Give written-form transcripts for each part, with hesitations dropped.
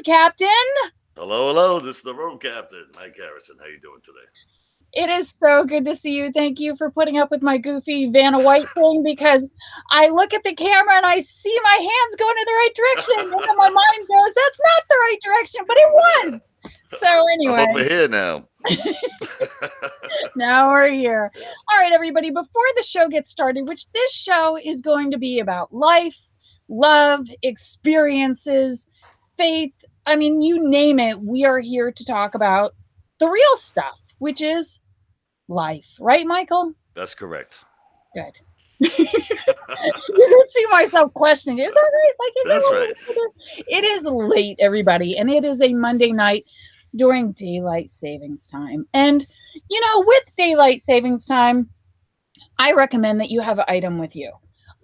Road Captain. Hello, hello. This is the road captain, Mike Harrison. How you doing today? It is so good to see you. Thank you for putting up with my goofy Vanna White thing because I look at the camera and I see my hands going in the right direction. And then my mind goes, that's not the right direction, but it was. So, I'm anyway, over here now. now we're here. All right, everybody, before the show gets started, which this show is going to be about life, love, experiences, faith. I mean, you name it, we are here to talk about the real stuff, which is life. Right, Michael? That's correct. Good. You can see myself questioning. Is that right? Like, is that That's what right. we're supposed to do? It is late, everybody, and it is a Monday night during daylight savings time. And with daylight savings time, I recommend that you have an item with you.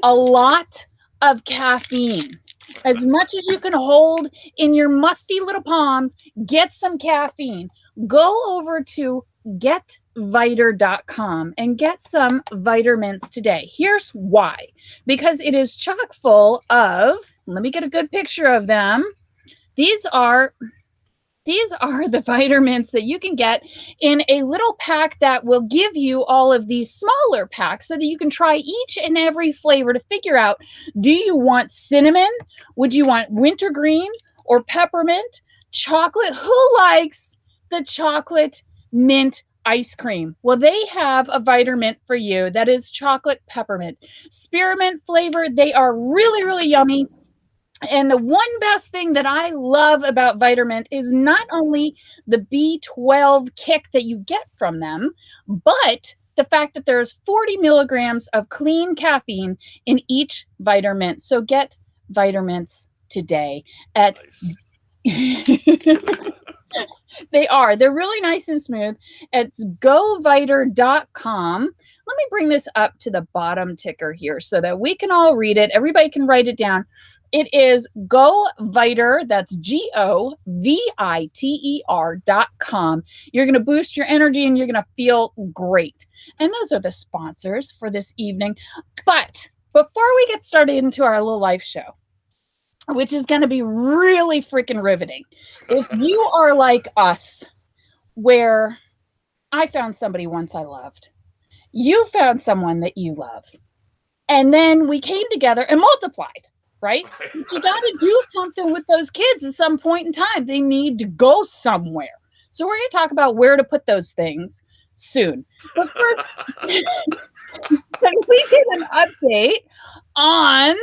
A lot of caffeine. As much as you can hold in your musty little palms, get some caffeine. Go over to getviter.com and get some Vitamins today. Here's why. Because it is chock full of, let me get a good picture of them. These are the vitamins that you can get in a little pack that will give you all of these smaller packs so that you can try each and every flavor to figure out, do you want cinnamon? Would you want wintergreen or peppermint? Chocolate? Who likes the chocolate mint ice cream? Well, they have a vitamin for you that is chocolate peppermint. Spearmint flavor. They are really, really yummy. And the one best thing that I love about Vitamin is not only the B12 kick that you get from them, but the fact that there's 40 milligrams of clean caffeine in each Vitamin. So get Vitamins today at Nice. they're really nice and smooth. It's goviter.com. Let me bring this up to the bottom ticker here so that we can all read it. Everybody can write it down. It is goviter, that's goviter.com. You're going to boost your energy and you're going to feel great. And those are the sponsors for this evening. But before we get started into our little life show, which is going to be really freaking riveting. If you are like us, where I found somebody once I loved, you found someone that you love, and then we came together and multiplied, right? But you got to do something with those kids at some point in time. They need to go somewhere. So we're going to talk about where to put those things soon. But first, can we get an update on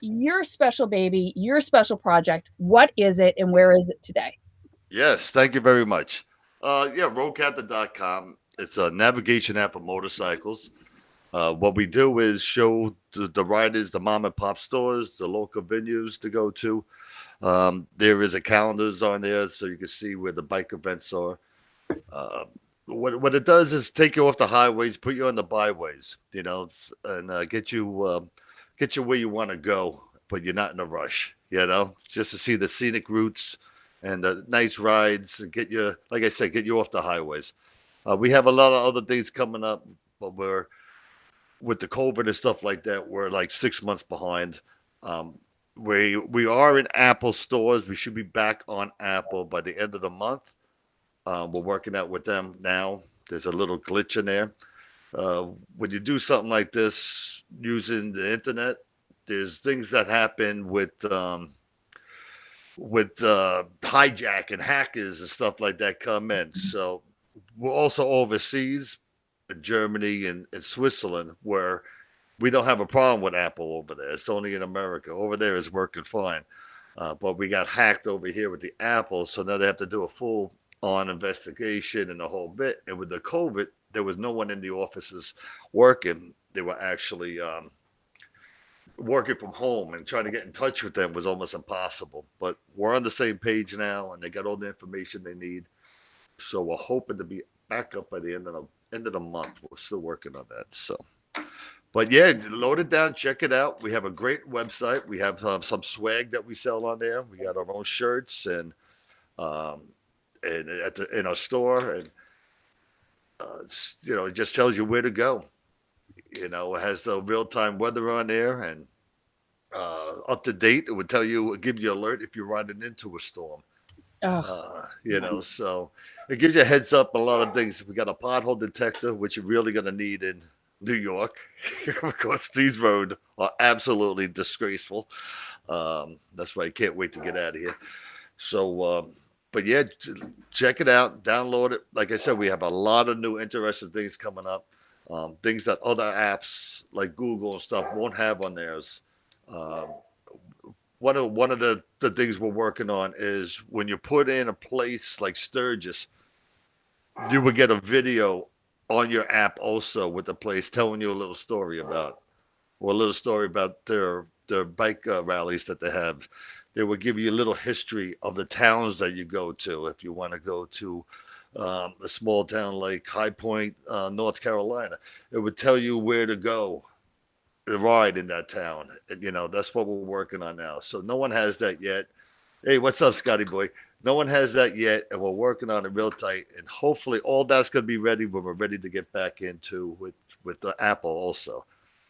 your special baby, your special project? What is it and where is it today? Yes, thank you very much. Yeah, roadcaptain.com. It's a navigation app for motorcycles. What we do is show the riders, the mom and pop stores, the local venues to go to. There is a calendars on there so you can see where the bike events are. Uh, what it does is take you off the highways, put you on the byways, and get you where you want to go, but you're not in a rush, just to see the scenic routes and the nice rides, and get you, like I said, get you off the highways. We have a lot of other things coming up, but we're with the COVID and stuff like that, we're like 6 months behind. Um, we are in Apple stores. We should be back on Apple by the end of the month. We're working out with them now. There's a little glitch in there. When you do something like this using the internet, there's things that happen with hijack and hackers and stuff like that come in. So we're also overseas, in Germany and Switzerland, where we don't have a problem with Apple over there. It's only in America. Over there is working fine. But we got hacked over here with the Apple, so now they have to do a full on investigation and the whole bit. And with the COVID, there was no one in the offices working. They were actually working from home, and trying to get in touch with them was almost impossible. But we're on the same page now, and they got all the information they need. So we're hoping to be back up by the end of the month. We're still working on that. So, but yeah, load it down, check it out. We have a great website. We have some swag that we sell on there. We got our own shirts um, in our store, and it just tells you where to go. It has the real time weather on there, and up to date. It would tell you, give you alert if you're riding into a storm. Oh, So it gives you a heads up on a lot of things. We got a pothole detector, which you're really going to need in New York, because these roads are absolutely disgraceful. That's why I can't wait to get out of here. So, but yeah, check it out, download it. Like I said, we have a lot of new interesting things coming up. Things that other apps like Google and stuff won't have on theirs. Um, one of the things we're working on is when you put in a place like Sturgis, you would get a video on your app also with the place telling you a little story about, or a little story about their bike rallies that they have. They will give you a little history of the towns that you go to. If you want to go to a small town like High Point, North Carolina, it would tell you where to go ride in that town. And, that's what we're working on now. So no one has that yet. Hey, what's up, Scotty boy? No one has that yet, and we're working on it real tight. And hopefully, all that's going to be ready when we're ready to get back into with the Apple also.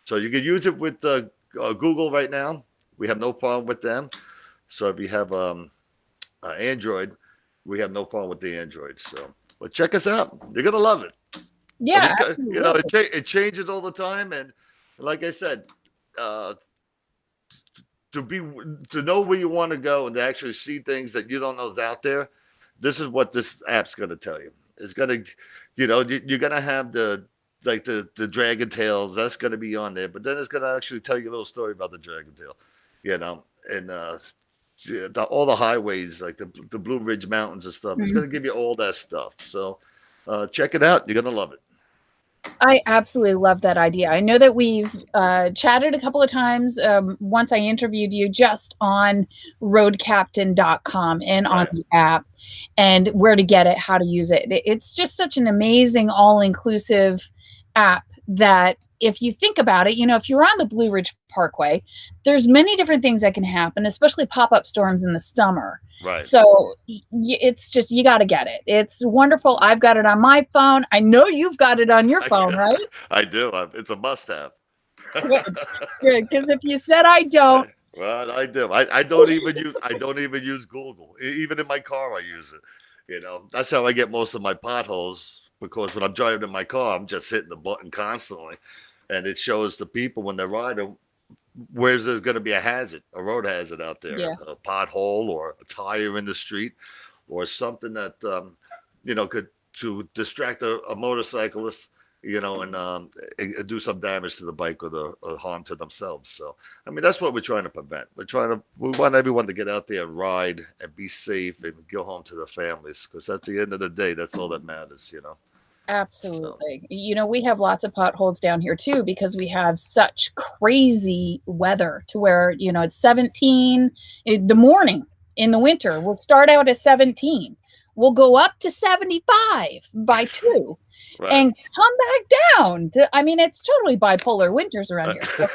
So you can use it with Google right now. We have no problem with them. So if you have Android, we have no problem with the Android. So, but check us out. You're gonna love it. And yeah, we, absolutely. it changes all the time. And like I said, uh, to be to know where you want to go and to actually see things that you don't know is out there, this is what this app's going to tell you. It's going to, you're going to have the dragon tails. That's going to be on there, but then it's going to actually tell you a little story about the dragon tail, and all the highways like the Blue Ridge Mountains and stuff. It's going to give you all that stuff. So check it out. You're going to love it. I absolutely love that idea. I know that we've chatted a couple of times. Once I interviewed you just on roadcaptain.com and on Right. the app and where to get it, how to use it. It's just such an amazing, all inclusive app that if you think about it, if you're on the Blue Ridge Parkway, there's many different things that can happen, especially pop up storms in the summer. Right. So it's just, you got to get it. It's wonderful. I've got it on my phone. I know you've got it on your I, phone, right? I do. It's a must have. Good, good. Because if you said I don't, Well, I do. I don't even use Google. Even in my car, I use it. That's how I get most of my potholes, because when I'm driving in my car, I'm just hitting the button constantly, and it shows the people when they're riding where's there's going to be a hazard, a road hazard out there, yeah, a pothole or a tire in the street, or something that could to distract a motorcyclist, and do some damage to the bike or harm to themselves. So, I mean, that's what we're trying to prevent. We want everyone to get out there and ride and be safe and go home to their families, because at the end of the day, that's all that matters. So, absolutely. We have lots of potholes down here too because we have such crazy weather to where, it's 17 in the morning in the winter. We'll start out at 17. We'll go up to 75 by 2 right. and come back down. I mean, it's totally bipolar winters around here. So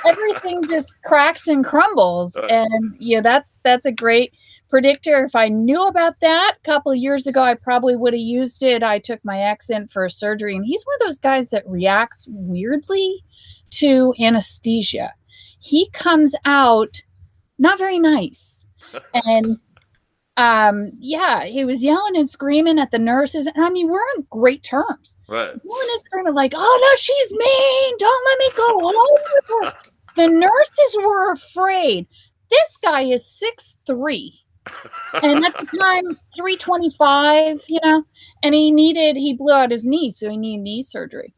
everything just cracks and crumbles, and that's a great predictor. If I knew about that a couple of years ago, I probably would have used it. I took my ex in for surgery, and he's one of those guys that reacts weirdly to anesthesia. He comes out not very nice, and yeah, he was yelling and screaming at the nurses, and I mean, we're on great terms. Right. Yelling and screaming like, "Oh no, she's mean! Don't let me go over her." The nurses were afraid. This guy is 6'3", and at the time 325, and he blew out his knee, so he needed knee surgery.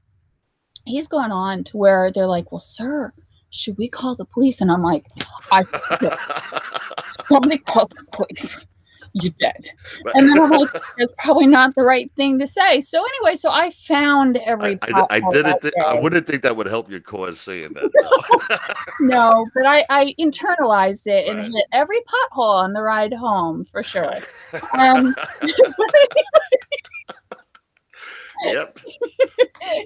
He's going on to where they're like, "Well, sir, should we call the police?" And I'm like, "I swear, somebody calls the police, you're dead." And then I'm like, that's probably not the right thing to say. So anyway, so I found I, every I, I pothole that didn't. I day. wouldn't think that would help your cause saying that. No. No, but I internalized it and Right. hit every pothole on the ride home for sure. Um, Yep.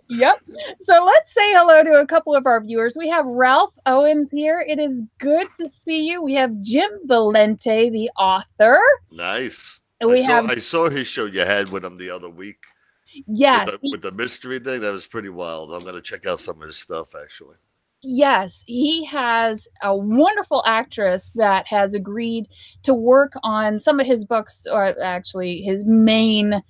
yep. So let's say hello to a couple of our viewers. We have Ralph Owens here. It is good to see you. We have Jim Valente, the author. Nice. And I we saw have, I saw his show you had with him the other week with yes, the with the mystery thing. That was pretty wild. I'm gonna check out some of his stuff actually. Yes, he has a wonderful actress that has agreed to work on some of his books, or actually his main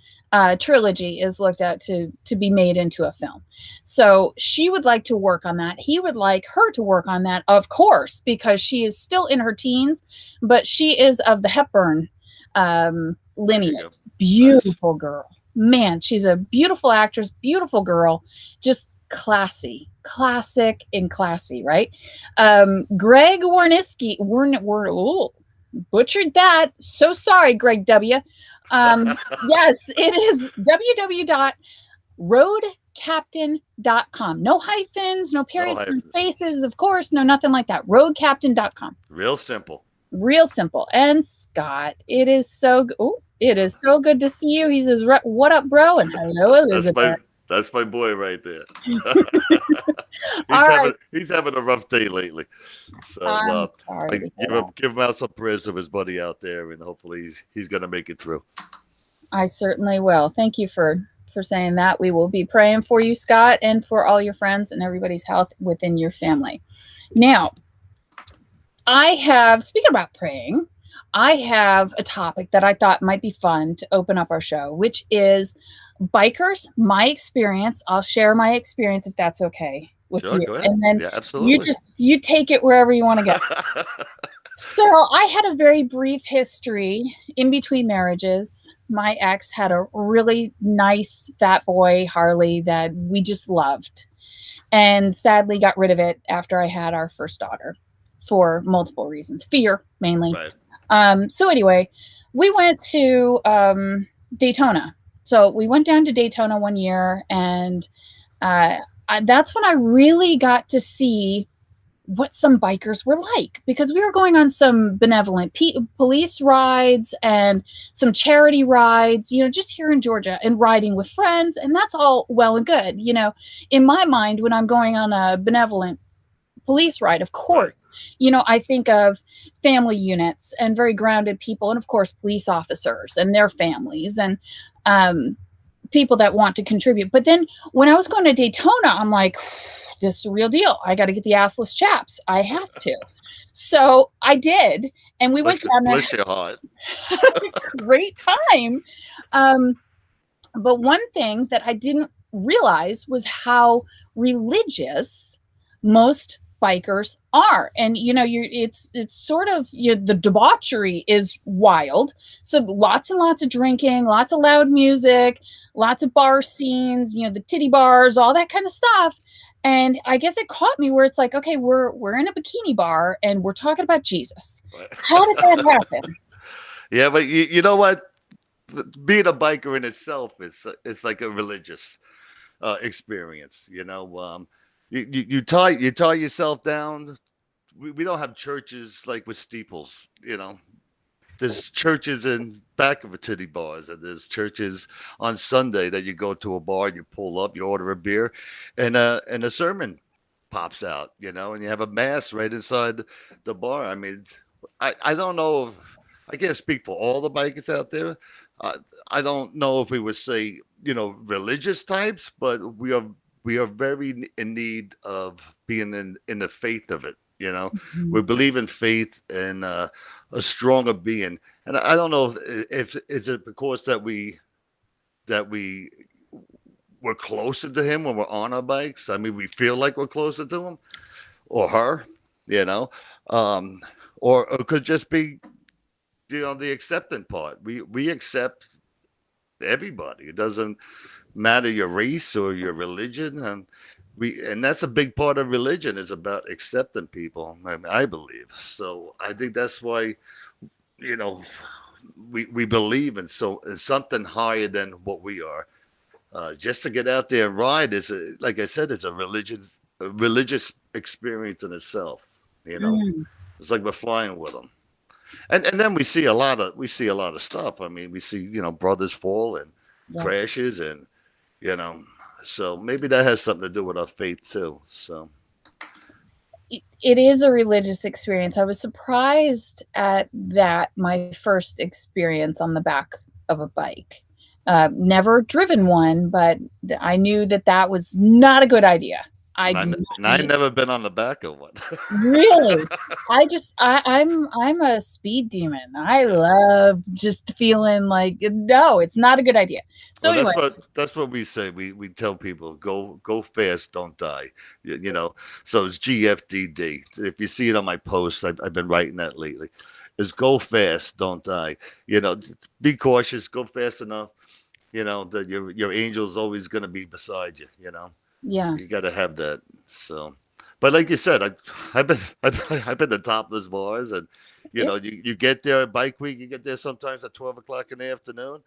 trilogy is looked at to be made into a film. So she would like to work on that. He would like her to work on that, of course, because she is still in her teens, but she is of the Hepburn There you lineage. go. Nice. Beautiful girl. Man, she's a beautiful actress, beautiful girl, just classy, classic and classy, right? Greg Warniski, butchered that. So sorry, Greg W. Yes, it is www.roadcaptain.com. No hyphens, no No periods, no hyphens. spaces, of course, no nothing like that. Roadcaptain.com. Real simple. Real simple. And Scott, it is so it is so good to see you. He says, "What up, bro?" And hello, That's my Elizabeth. that's my boy right there. All right. He's having a rough day lately. So I'm sorry to hear that. give him out some prayers of his buddy out there, and hopefully he's gonna make it through. I certainly will. Thank you for saying that. We will be praying for you, Scott, and for all your friends and everybody's health within your family. Now, speaking about praying, I have a topic that I thought might be fun to open up our show, which is bikers, my experience. I'll share my experience if that's okay with Sure, you. go ahead. And then Yeah, absolutely. you take it wherever you want to go. So I had a very brief history in between marriages. My ex had a really nice fat boy Harley that we just loved, and sadly got rid of it after I had our first daughter for multiple reasons, fear mainly. Right. So anyway, we went to Daytona. So we went down to Daytona one year, and that's when I really got to see what some bikers were like, because we were going on some benevolent police rides and some charity rides, just here in Georgia, and riding with friends. And that's all well and good. In my mind, when I'm going on a benevolent police ride, of Right. course, I think of family units and very grounded people, and of course, police officers and their families, and people that want to contribute. But then when I was going to Daytona, I'm like, this is a real deal. I got to get the assless chaps. I have to. So I did. And we went down there, Bless your heart. had a great time. Um, but one thing that I didn't realize was how religious most bikers are. And it's sort of, the debauchery is wild. So lots and lots of drinking, lots of loud music, lots of bar scenes, the titty bars, all that kind of stuff. And I guess it caught me where it's like, okay, we're in a bikini bar and we're talking about Jesus. How did that happen? Yeah, but you know what? Being a biker in itself is it's like a religious experience. You tie yourself down. We don't have churches like with steeples. There's churches in back of a titty bars, and there's churches on Sunday that you go to a bar, and you pull up, you order a beer, and a sermon pops out, and you have a mass right inside the bar. I mean, I don't know if I can't speak for all the bikers out there. Uh, I don't know if we would say religious types, but we are very in need of being in the faith of it. We Mhm. believe in faith and a stronger being. And I don't know if is it because that we we're closer to him when we're on our bikes. I mean, we feel like we're closer to him or her, you know, um, or it could just be the accepting part. We accept everybody. It doesn't matter your race or your religion, and that's a big part of religion is about accepting people. I believe so. I think that's why you know we believe in something higher than what we are. Just to get out there and ride like I said, it's a religious experience in itself. You know, Mm, it's like we're flying with them, and then we see a lot of stuff. I mean, we see brothers fall and yeah. crashes, and you know, so maybe that has something to do with our faith too. So It is a religious experience. I was surprised at that, my first experience on the back of a bike. Never driven one, but I knew that that was not a good idea. I do not And I need. never been on the back of one. Really? I'm a speed demon. I Yeah. love just feeling like, no, it's not a good idea. So Well, anyway, that's what we say. We tell people go fast, don't die. You know, so it's GFDD. If you see it on my posts, I've been writing that lately. Is go fast, don't die. You know, be cautious, go fast enough. You know that your angel's always going to be beside you. You know, yeah. you got to have that. So, but like you said, I've been I've been to topless bars, and you It, know you get there at bike week, you get there sometimes at 12 o'clock in the afternoon,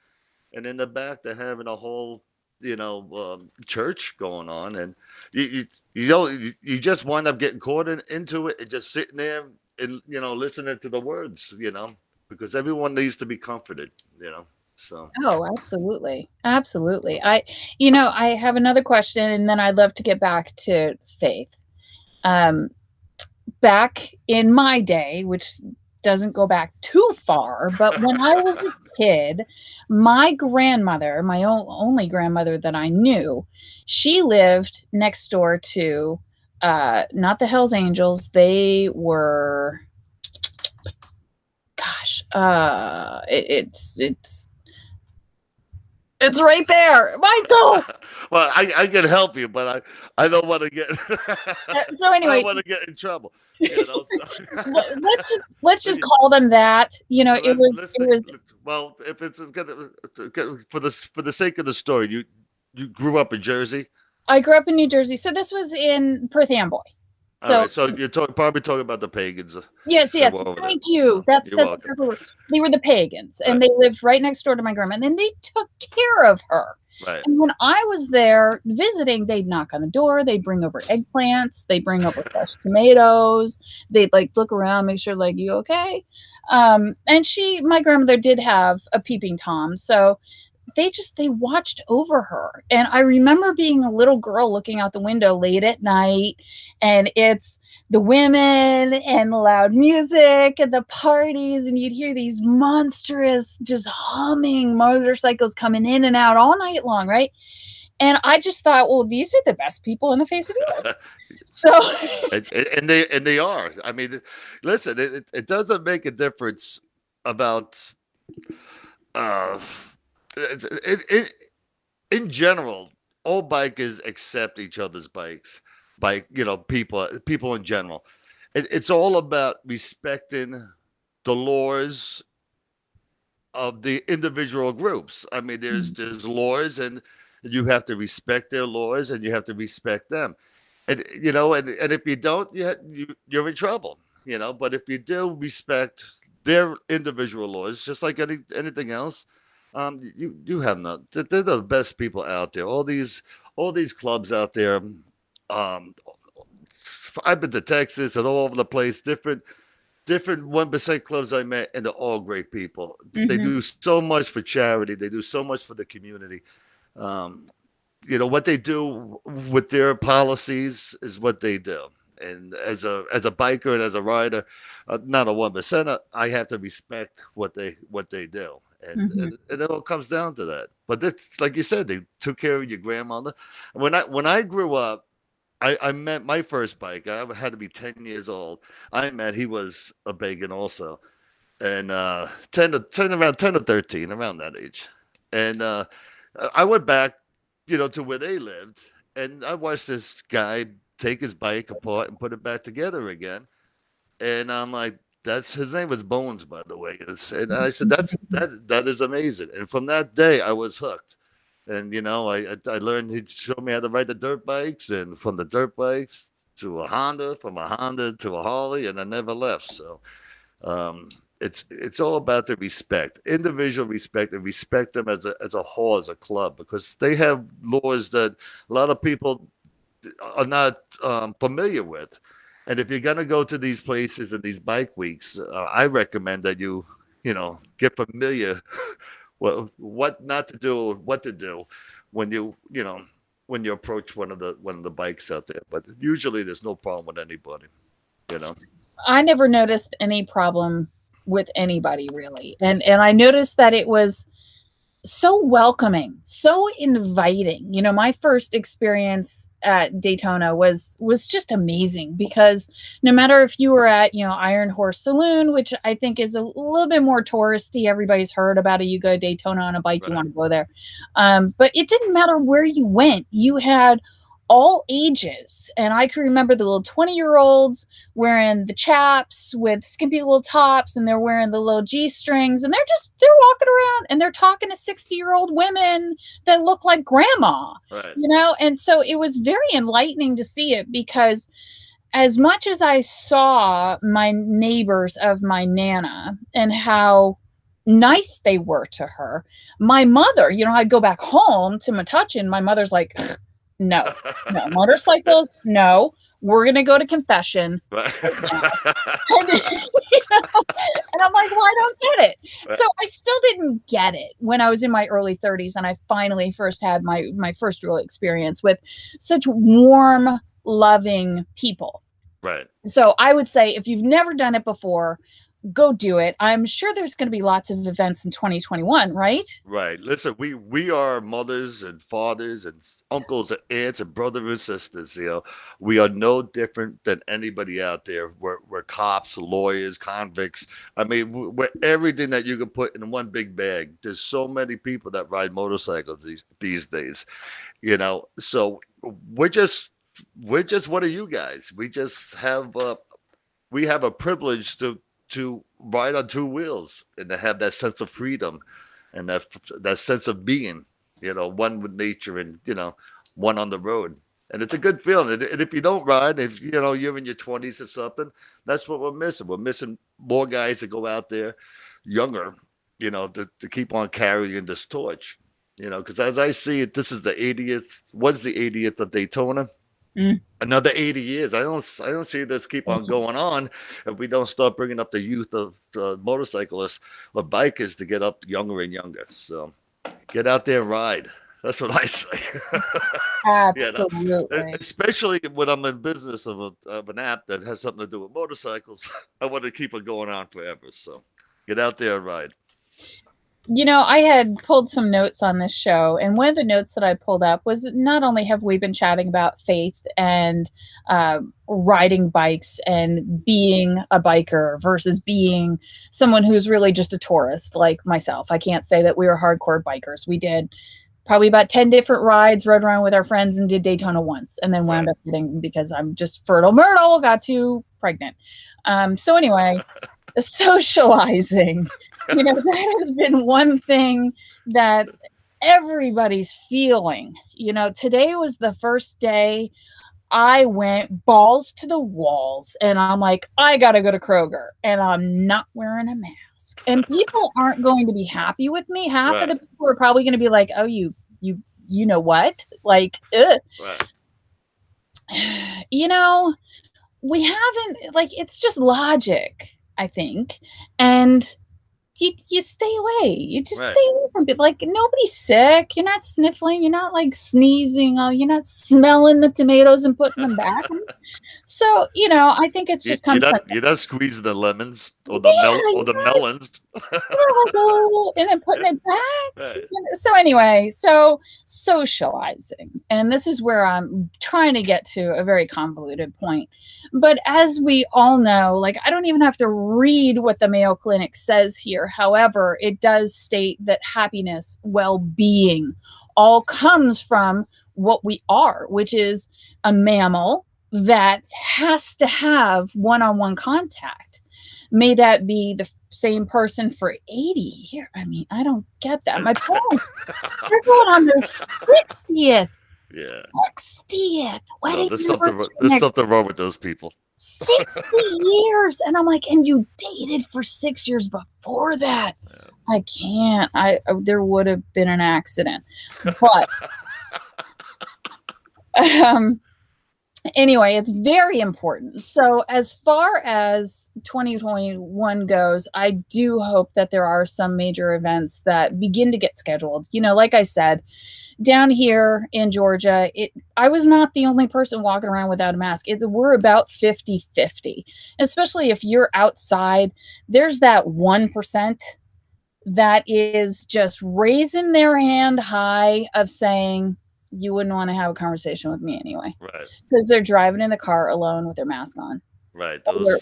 and in the back they're having a whole church going on, and you know you just wind up getting caught into it and just sitting there and listening to the words, because everyone needs to be comforted, so. oh, absolutely. Absolutely. I have another question and then I'd love to get back to faith. Um, Back in my day, which doesn't go back too far, but when I was a kid, my grandmother, my only grandmother that I knew, she lived next door to not the Hells Angels. They were, gosh, it's right there, Michael. Well, I can help you, but I don't want to get So I don't anyway, want to get in trouble, you know. So, let's just call them that. It let's was let's it say, was well, if it's gonna for the sake of the story, you grew up in Jersey. I grew up in New Jersey, so this was in Perth Amboy. All So right, so you're probably talking about the pagans yes, that yes, were over there. thank you. So That's you're that's welcome. exactly what they were, the pagans, and Right, they lived right next door to my grandma, and then they took care of her. right. And when I was there visiting, they'd knock on the door, they'd bring over eggplants, they'd bring over fresh tomatoes, they'd like look around, make sure like you okay. And my grandmother did have a peeping tom, so they watched over her. And I remember being a little girl looking out the window late at night, and it's the women and the loud music and the parties, and you'd hear these monstrous just humming motorcycles coming in and out all night long, right? And I just thought, well, these are the best people in the face of the earth. So And they are. I mean, listen, it doesn't make a difference about uh, it, in general. All bikers accept each other's bikes, bike people in general. It's all about respecting the laws of the individual groups. I mean, there's laws, and you have to respect their laws, and you have to respect them. And and if you don't, you're in trouble. But if you do respect their individual laws, just like anything else, you have not. They're the best people out there. All these clubs out there. Um, I've been to Texas and all over the place, different 1% clubs I met, and they're all great people. They mhm, do so much for charity. They do so much for the community. Um, what they do with their policies is what they do. And as a biker and as a rider, not a 1%, I have to respect what they do. And, mhm, and and it all comes down to that. But it's like you said, they took care of your grandmother. When I grew up, I met my first bike. I had to be 10 years old. I met he was a bacon also, and 10 or 13, around that age. And I went back, to where they lived, and I watched this guy take his bike apart and put it back together again. And I'm like, that's his name was Bones, by the way. And I said, that is amazing. And from that day, I was hooked. And I learned he showed me how to ride the dirt bikes, and from the dirt bikes to a Honda, from a Honda to a Harley, and I never left. So um, it's all about the respect, individual respect, and respect them as a whole, as a club, because they have laws that a lot of people are not familiar with. And if you're gonna go to these places and these bike weeks, I recommend that get familiar what not to do, what to do when when you approach one of the bikes out there. But usually there's no problem with anybody. You know. I never noticed any problem with anybody really. And I noticed that it was so welcoming, so inviting. My first experience at Daytona was just amazing because no matter if you were at, Iron Horse Saloon, which I think is a little bit more touristy, everybody's heard about it. You go to Daytona on a bike, you Right. want to go there. But it didn't matter where you went. You had all ages. And I can remember the little 20-year-olds wearing the chaps with skimpy little tops, and they're wearing the little G-strings, and they're walking around and they're talking to 60-year-old women that look like grandma, Right. and so it was very enlightening to see it because as much as I saw my neighbors of my Nana and how nice they were to her, my mother, I'd go back home to Metuchen, my mother's like, no, no, motorcycles, no. We're gonna go to confession Right. right now. And, and I'm like, well, I don't get it. Right. So I still didn't get it when I was in my early 30s and I finally first had my first real experience with such warm, loving people. Right. So I would say if you've never done it before, go do it. I'm sure there's going to be lots of events in 2021, right? Right. Listen, we are mothers and fathers and uncles and aunts and brothers and sisters. We are no different than anybody out there. We're cops, lawyers, convicts. I mean, we're everything that you can put in one big bag. There's so many people that ride motorcycles these days. So we're just we're just one of you guys. We have a privilege to ride on two wheels and to have that sense of freedom and that sense of being, one with nature and one on the road. And it's a good feeling. And if you don't ride, if you're in your 20s or something, that's what we're missing. We're missing more guys to go out there, younger, to keep on carrying this torch. Because as I see it, this is the 80th. Was the 80th of Daytona? Mm. Another 80 years. I don't see this keep on going on if we don't start bringing up the youth of motorcyclists or bikers to get up younger and younger. So get out there and ride. That's what I say. you know, Absolutely. especially when I'm in business of an app that has something to do with motorcycles. I want to keep it going on forever. So get out there and ride. I had pulled some notes on this show, and one of the notes that I pulled up was not only have we been chatting about faith and riding bikes and being a biker versus being someone who's really just a tourist like myself. I can't say that we were hardcore bikers. We did probably about 10 different rides, rode around with our friends, and did Daytona once, and then wound Right. up getting, because I'm just fertile Myrtle, got too pregnant. So anyway, socializing. That has been one thing that everybody's feeling. Today was the first day I went balls to the walls and I'm like, I got to go to Kroger and I'm not wearing a mask. And people aren't going to be happy with me. Half of Right. the people are probably going to be like, oh, you know what? Like, ugh. Right. You know, we haven't, like, it's just logic, I think. And you stay away. You just Right. stay away from it. Like, nobody's sick. You're not sniffling. You're not like sneezing. You're not smelling the tomatoes and putting them back. So, I think it's You, just you're common not sense. you're not squeezing the lemons or Yeah, the melons. and then putting it back. Right. So anyway, so socializing, and this is where I'm trying to get to a very convoluted point. But as we all know, like, I don't even have to read what the Mayo Clinic says here. However, it does state that happiness, well-being, all comes from what we are, which is a mammal that has to have one-on-one contact. May that be the same person for 80 years. I mean, I don't get that. My parents, they're going on their 60th, Yeah. 60th No, wedding there's anniversary. there's something wrong with those people. 60 years. And I'm like, and you dated for 6 years before that. Yeah. I can't. There would have been an accident. But um anyway, it's very important. So as far as 2021 goes, I do hope that there are some major events that begin to get scheduled. Like I said, down here in Georgia, I was not the only person walking around without a mask. We're about 50-50, especially if you're outside. There's that 1% that is just raising their hand high of saying, you wouldn't want to have a conversation with me anyway, Right. because they're driving in the car alone with their mask on. Right. Or, Those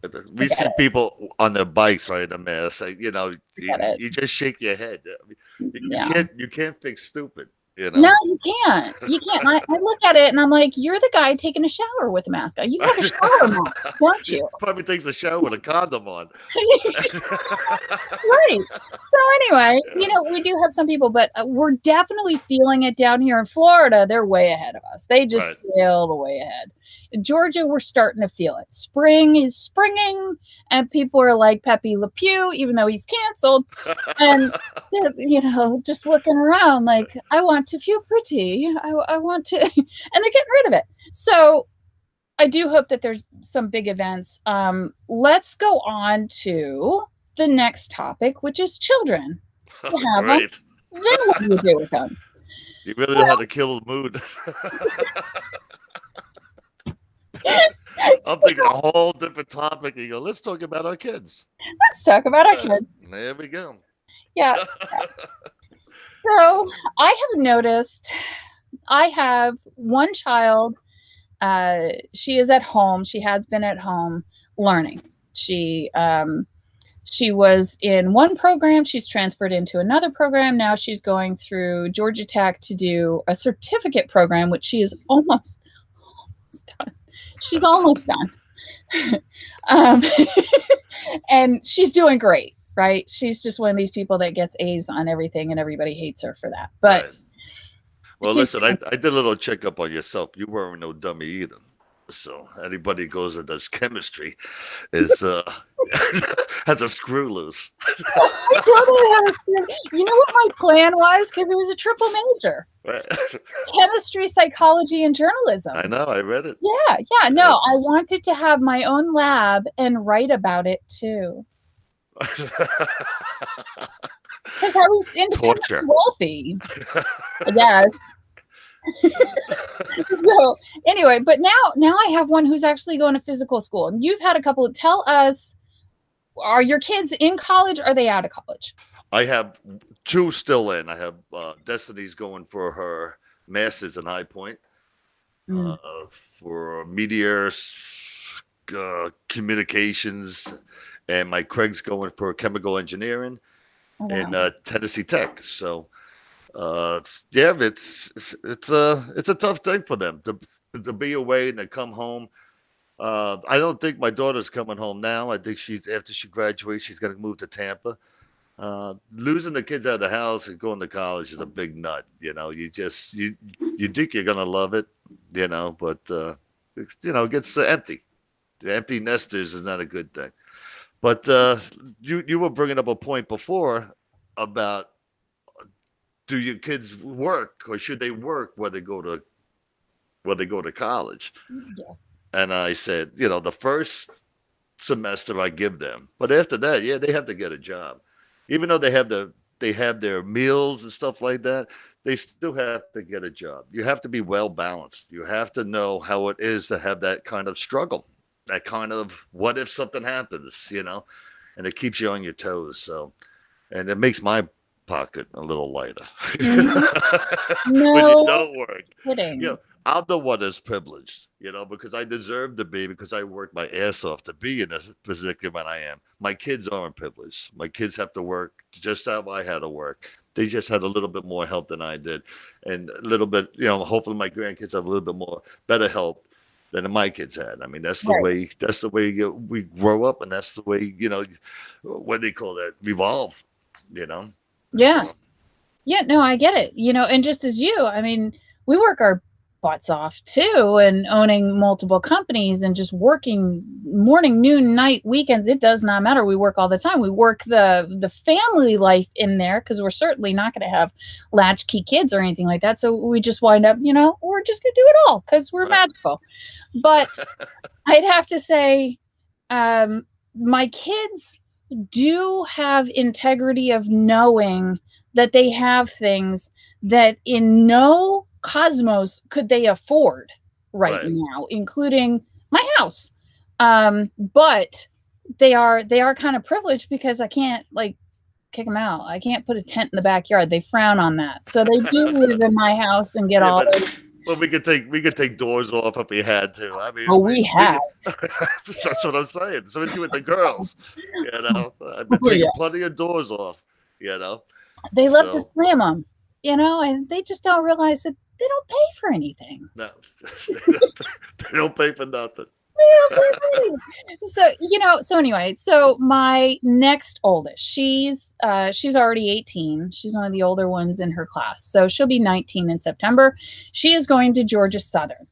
we forget see it. people on their bikes riding a mask. Like, Forget it. you just shake your head. I mean, Yeah. you can't fix stupid. No, you can't. You can't. I look at it and I'm like, you're the guy taking a shower with a mask on. You have a shower mask, don't He you? probably takes a shower with a condom on. Right. So anyway, Yeah. we do have some people, but we're definitely feeling it down here in Florida. They're way ahead of us. They Right. just sailed way ahead. In Georgia, we're starting to feel it. Spring is springing, and people are like Pepe Le Pew, even though he's canceled. And they're, just looking around like, I want to feel pretty. I want to, and they're getting rid of it. So I do hope that there's some big events. Let's go on to the next topic, which is children. You have them. Great. Then what do you do with them? You really know how to kill the mood. I'm thinking a whole different topic. And you go, let's talk about our kids. Let's talk about our kids. There we go. Yeah. So I have noticed I have one child. She is at home. She has been at home learning. She was in one program. She's transferred into another program. Now she's going through Georgia Tech to do a certificate program, which she is almost done. She's almost done. And she's doing great, right? She's just one of these people that gets A's on everything and everybody hates her for that. But right. Well, listen, I did a little checkup on yourself. You weren't no dummy either. So anybody who goes and does chemistry is has a screw loose. I totally have a, you know what my plan was? Because it was a triple major. Right. Chemistry, psychology, and journalism. I know, I read it. Yeah. No, I wanted to have my own lab and write about it too. Because I was independently wealthy. Yes. So anyway, but now I have one who's actually going to physical school. And you've had a couple. Tell us, are your kids in college? Or are they out of college? I have two still in. I have Destiny's going for her master's in High Point for media communications, and my Craig's going for chemical engineering in Tennessee Tech. So yeah, it's a tough thing for them to be away and to come home. I don't think my daughter's coming home now. I think after she graduates, she's going to move to Tampa. Losing the kids out of the house and going to college is a big nut. You think you're gonna love it, but it gets empty. The empty nesters is not a good thing. But you were bringing up a point before about do your kids work or should they work where they go to college? Yes. And I said, the first semester I give them, but after that, yeah, they have to get a job. Even though they have their meals and stuff like that, they still have to get a job. You have to be well balanced. You have to know how it is to have that kind of struggle, that kind of what if something happens, and it keeps you on your toes. So, and it makes my pocket a little lighter Mm-hmm. when you don't work. Kidding. I'm the one that's privileged, because I deserve to be, because I worked my ass off to be in this predicament I am. My kids aren't privileged. My kids have to work just how I had to work. They just had a little bit more help than I did, and a little bit, hopefully my grandkids have a little bit more better help than my kids had. I mean, that's the way. That's the way we grow up, and that's the way what they call that, revolve. Yeah. So. Yeah. No, I get it. And just as you, I mean, we work our butts off too, and owning multiple companies and just working morning, noon, night, weekends. It does not matter. We work all the time. We work the family life in there because we're certainly not going to have latchkey kids or anything like that. So we just wind up, we're just going to do it all because we're magical. But I'd have to say, my kids do have integrity of knowing that they have things that in no cosmos could they afford right now, including my house. But they are kind of privileged because I can't kick them out. I can't put a tent in the backyard. They frown on that. So they do live in my house and get Yeah, all but those. we could take doors off if we had to. I mean, Oh, we we we have. that's what I'm saying. So we do with the girls, you know. I've been Oh, yeah. taking plenty of doors off, you know. They love to So slam them, and they just don't realize that they don't pay for anything. no, they don't pay for nothing. So so anyway, so my next oldest, she's already 18. She's one of the older ones in her class, so she'll be 19 in September. She is going to Georgia Southern,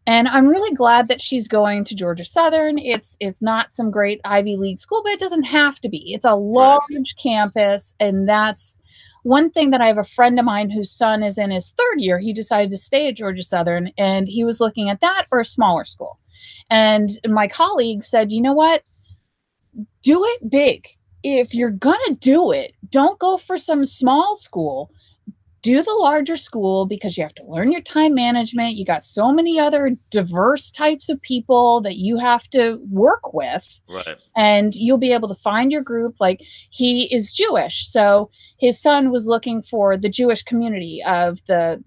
and I'm really glad that she's going to Georgia Southern. It's not some great Ivy League school, but it doesn't have to be. It's a Right. large campus, and that's one thing. That I have a friend of mine whose son is in his third year. He decided to stay at Georgia Southern, and he was looking at that or a smaller school. And my colleague said, you know what? Do it big. If you're going to do it, don't go for some small school. Do the larger school because you have to learn your time management. You got so many other diverse types of people that you have to work with, Right. and you'll be able to find your group. Like, he is Jewish, so his son was looking for the Jewish community of the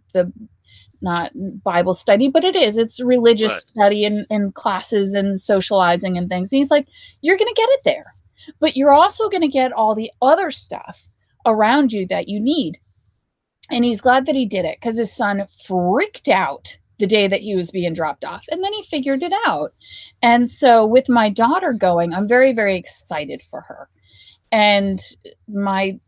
not Bible study, but it's religious Right. study and classes and socializing and things. And he's like, you're going to get it there, but you're also going to get all the other stuff around you that you need. And he's glad that he did it because his son freaked out the day that he was being dropped off. And then he figured it out. And so with my daughter going, I'm very, very excited for her. And my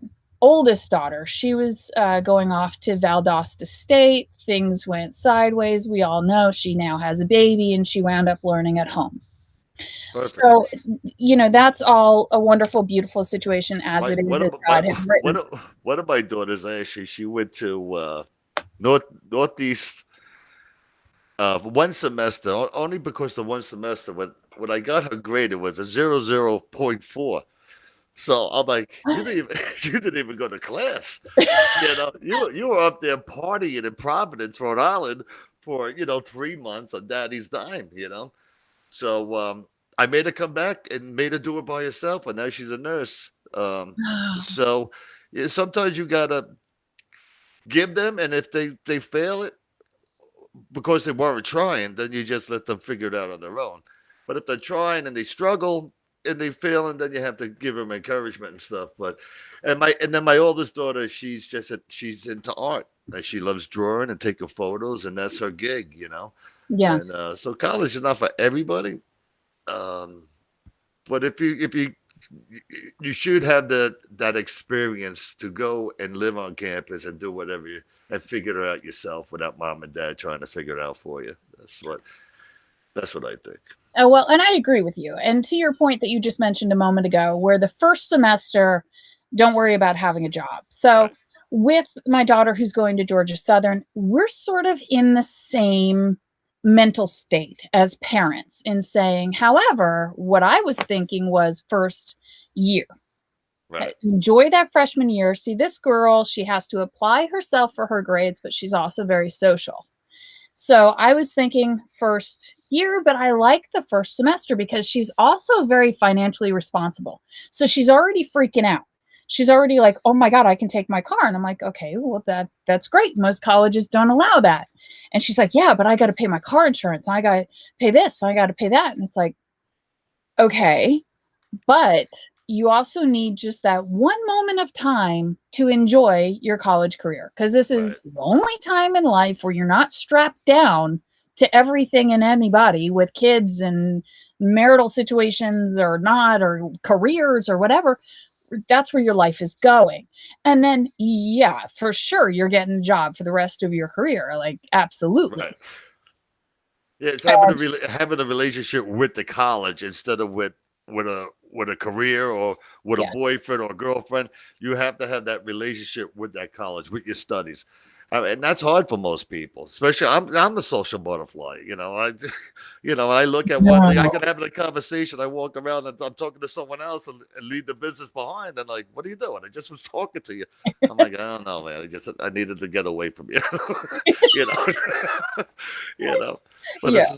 oldest daughter, she was going off to Valdosta State. Things went sideways. We all know she now has a baby and she wound up learning at home. Perfect. So, that's all a wonderful, beautiful situation as My it is, one of as my God has one written. of one of my daughters actually she went to northeast for one semester only because the one semester when I got her grade it was a 0.4. So I'm like, you didn't even you didn't even go to class. You were up there partying in Providence, Rhode Island for 3 months on daddy's dime. So I made her come back and made her do it by herself, and now she's a nurse. So yeah, sometimes you gotta give them, and if they fail it because they weren't trying, then you just let them figure it out on their own. But if they're trying and they struggle and they fail, and then you have to give them encouragement and stuff. But and then my oldest daughter, she's into art and she loves drawing and taking photos, and that's her gig. Yeah. And so college is not for everybody. Um, but if you should have that experience to go and live on campus and do whatever and figure it out yourself without mom and dad trying to figure it out for you. That's what I think. Oh, well, and I agree with you. And to your point that you just mentioned a moment ago, where the first semester, don't worry about having a job. So, Right. with my daughter who's going to Georgia Southern, we're sort of in the same mental state as parents in saying, however, what I was thinking was first year. Right. Enjoy that freshman year. See, this girl, she has to apply herself for her grades, but she's also very social. So I was thinking first year, but I like the first semester because she's also very financially responsible. So she's already freaking out. She's already like, "Oh my God, I can take my car." And I'm like, "Okay, well that's great. Most colleges don't allow that." And she's like, "Yeah, but I got to pay my car insurance. And I got to pay this. And I got to pay that." And it's like, "Okay, but you also need just that one moment of time to enjoy your college career because this is Right. the only time in life where you're not strapped down to everything and anybody with kids and marital situations or not, or careers or whatever. That's where your life is going. And then, yeah, for sure, you're getting a job for the rest of your career. Like, absolutely. Right. Yeah, it's And having a relationship with the college instead of with a career or with a yeah, boyfriend or girlfriend. You have to have that relationship with that college, with your studies. And that's hard for most people, especially I'm a social butterfly. I look at one thing. I no. could have a conversation. I walk around and I'm talking to someone else and leave the business behind. And like, what are you doing? I just was talking to you. I'm like, I don't know, man. I needed to get away from you. you know, you know. But Yeah.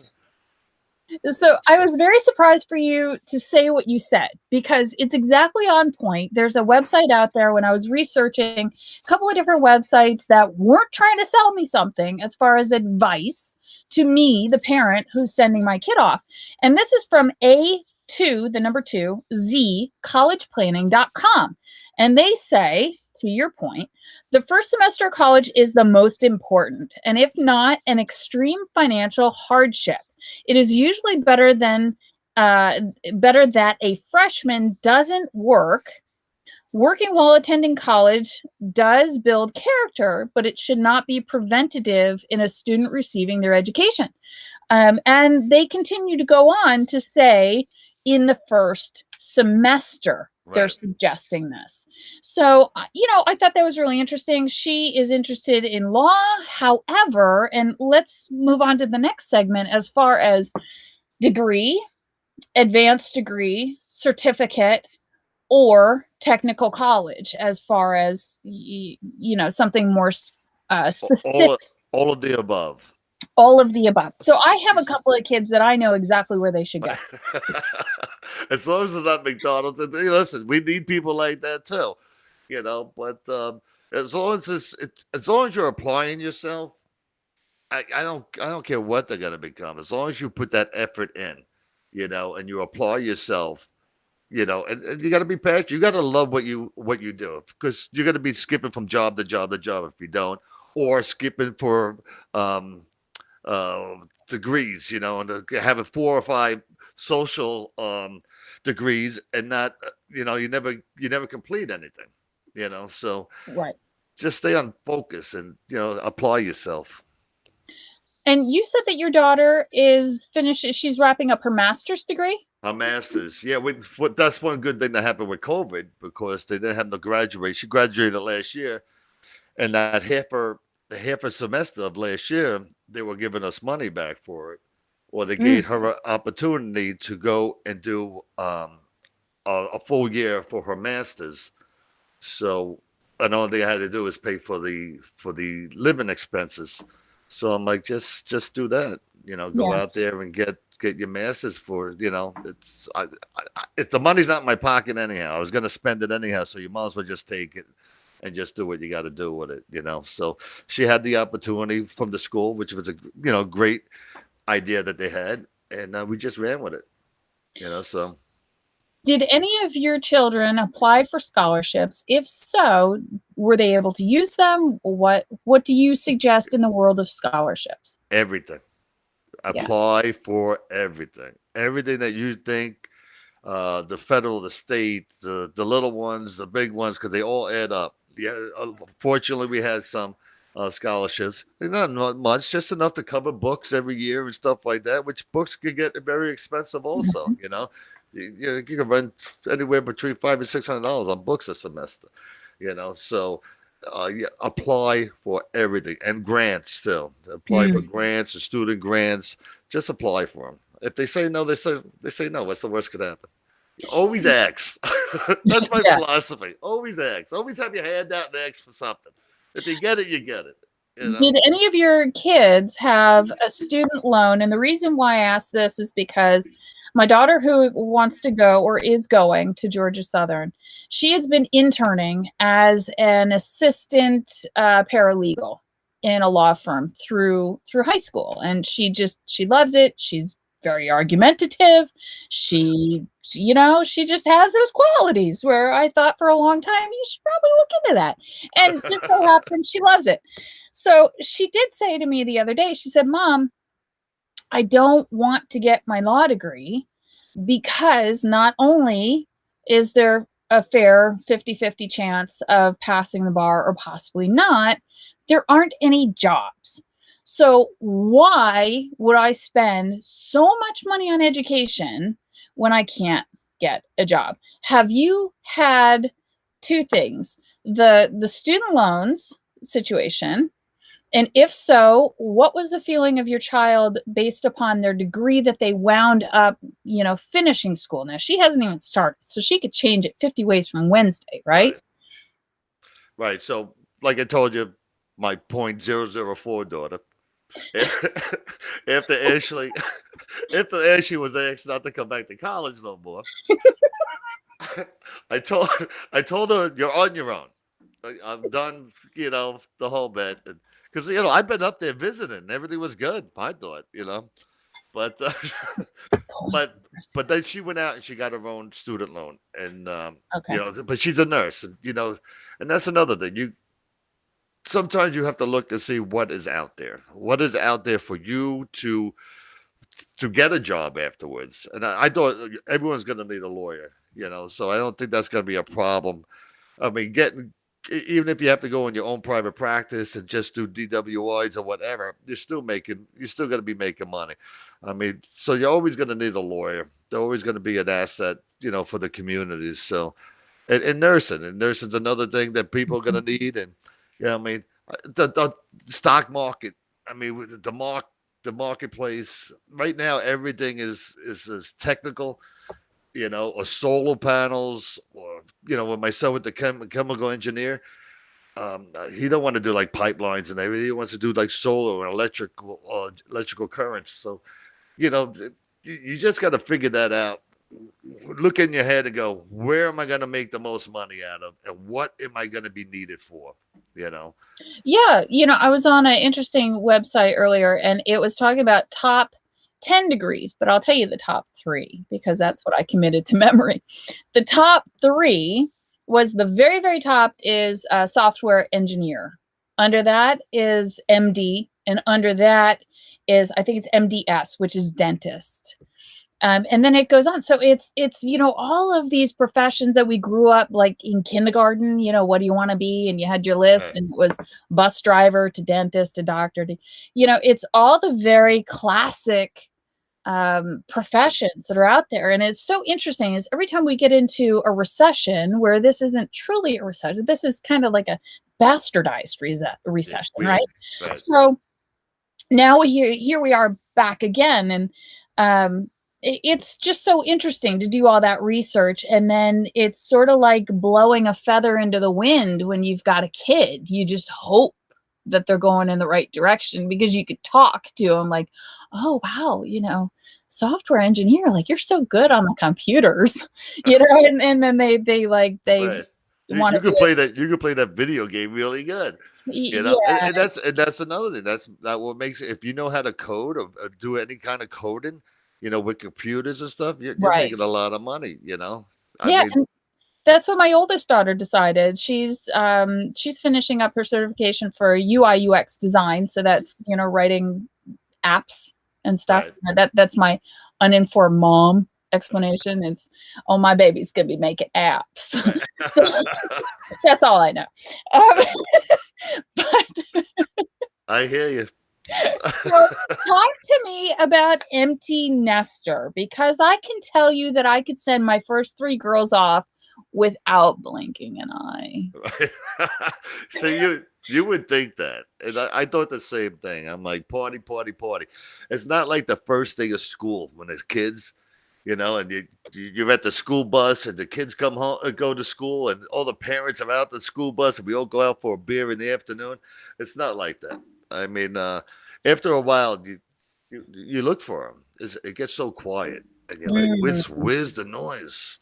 So I was very surprised for you to say what you said because it's exactly on point. There's a website out there when I was researching a couple of different websites that weren't trying to sell me something as far as advice to me, the parent who's sending my kid off. And this is from A2, the number 2, Z, collegeplanning.com. And they say, to your point, the first semester of college is the most important, and if not, an extreme financial hardship. It is usually uh, better that a freshman doesn't work. Working while attending college does build character, but it should not be preventative in a student receiving their education. And they continue to go on to say in the first semester, they're Right. suggesting this. So, I thought that was really interesting. She is interested in law. However, and let's move on to the next segment as far as degree, advanced degree, certificate, or technical college, as far as, something more specific. All of the above. All of the above. So I have a couple of kids that I know exactly where they should go. As long as it's not McDonald's, and listen, we need people like that too, But as long as you're applying yourself, I don't care what they're gonna become. As long as you put that effort in, and you apply yourself, and you got to be passionate. You got to love what you do because you're going to be skipping from job to job to job if you don't, or skipping for um, degrees, and having 4 or 5 social degrees and not, you never complete anything, So Right. just stay on focus and apply yourself. And you said that your daughter is finished, she's wrapping up her master's degree? A master's, yeah. That's one good thing that happened with COVID because they didn't have no graduate. She graduated last year, and that half a semester of last year, they were giving us money back for it, or they Mm, gave her an opportunity to go and do a full year for her masters. So, and all they had to do is pay for the living expenses. So I'm like, just do that. Go yeah. out there and get your masters for. It's the money's not in my pocket anyhow. I was gonna spend it anyhow, so you might as well just take it and just do what you got to do with it. So she had the opportunity from the school, which was a great idea that they had, and we just ran with it. So Did any of your children apply for scholarships? If so, were they able to use them? What do you suggest in the world of scholarships? everything. Yeah. Apply for everything that you think, the federal, the state, the little ones, the big ones, because they all add up. Yeah, fortunately, we had some scholarships. They're not much, just enough to cover books every year and stuff like that. Which books can get very expensive, also. Mhm. You can run anywhere between $500 and $600 on books a semester. So yeah, apply for everything and grants too. Apply for Mm, grants or student grants. Just apply for them. If they say no, they say no. What's the worst could happen? Always ask. That's my yeah. philosophy. Always ask. Always have your hand out and ask for something. If you get it, you get it. You know. Did any of your kids have a student loan? And the reason why I ask this is because my daughter, who wants to go or is going to Georgia Southern, she has been interning as an assistant paralegal in a law firm through high school, and she loves it. She's very argumentative. She just has those qualities where I thought for a long time you should probably look into that, and just so happens she loves it. So she did say to me the other day, she said, Mom, I don't want to get my law degree because not only is there a fair 50-50 chance of passing the bar or possibly not, there aren't any jobs. So why would I spend so much money on education when I can't get a job? Have you had two things? The student loans situation, and if so, what was the feeling of your child based upon their degree that they wound up, finishing school? Now, she hasn't even started, so she could change it 50 ways from Wednesday, right? Right. Right. So, like I told you, my .004 daughter. After Ashley, after Ashley was asked not to come back to college no more, I told her you're on your own. I'm done, the whole bit, because I've been up there visiting, and everything was good. I thought, but but Points. but then she went out and she got her own student loan, and Okay. but she's a nurse, and and that's another thing. Sometimes you have to look and see what is out there. What is out there for you to get a job afterwards? And I thought everyone's going to need a lawyer, so I don't think that's going to be a problem. I mean, even if you have to go in your own private practice and just do DWIs or whatever, you're still going to be making money. I mean, so you're always going to need a lawyer. They're always going to be an asset, for the communities. So, and nursing's another thing that people are going to need. And I mean, the stock market. I mean, with the marketplace right now, everything is technical, or solar panels, or with my son with the chemical engineer, he don't want to do like pipelines and everything. He wants to do like solar and electrical currents. So you just got to figure that out. Look in your head and go, where am I going to make the most money out of, and what am I going to be needed for? Yeah, I was on an interesting website earlier and it was talking about top 10 degrees, but I'll tell you the top 3 because that's what I committed to memory. The top 3 was the very, very top is software engineer. Under that is MD, and under that is, I think it's MDS, which is dentist. And then it goes on. So it's all of these professions that we grew up like in kindergarten. What do you want to be? And you had your list, Right. and it was bus driver to dentist to doctor to, it's all the very classic professions that are out there. And it's so interesting is every time we get into a recession where this isn't truly a recession, this is kind of like a bastardized Yeah, recession, we right? right. So now here we are back again, and it's just so interesting to do all that research, and then it's sort of like blowing a feather into the wind when you've got a kid. You just hope that they're going in the right direction because you could talk to them like, oh wow, software engineer, like you're so good on the computers, and then they Right. You want to could be play that. You could play that video game really good. yeah, And that's another thing. That what makes it. If you know how to code or do any kind of coding, with computers and stuff, you're right, making a lot of money. I yeah. mean, That's what my oldest daughter decided. She's finishing up her certification for UI UX design. So that's, writing apps and stuff. right. That's my uninformed mom explanation. It's, oh, my baby's gonna be making apps. Right. So that's all I know. But I hear you. so talk to me about empty nester, because I can tell you that I could send my first 3 girls off without blinking an eye. Right. So you would think that, and I thought the same thing. I'm like, party, party, party. It's not like the first day of school when there's kids, and you're at the school bus, and the kids come home, go to school, and all the parents are out the school bus, and we all go out for a beer in the afternoon. It's not like that. I mean, after a while, you look for them. It gets so quiet, and you're like, Mm. where's the noise?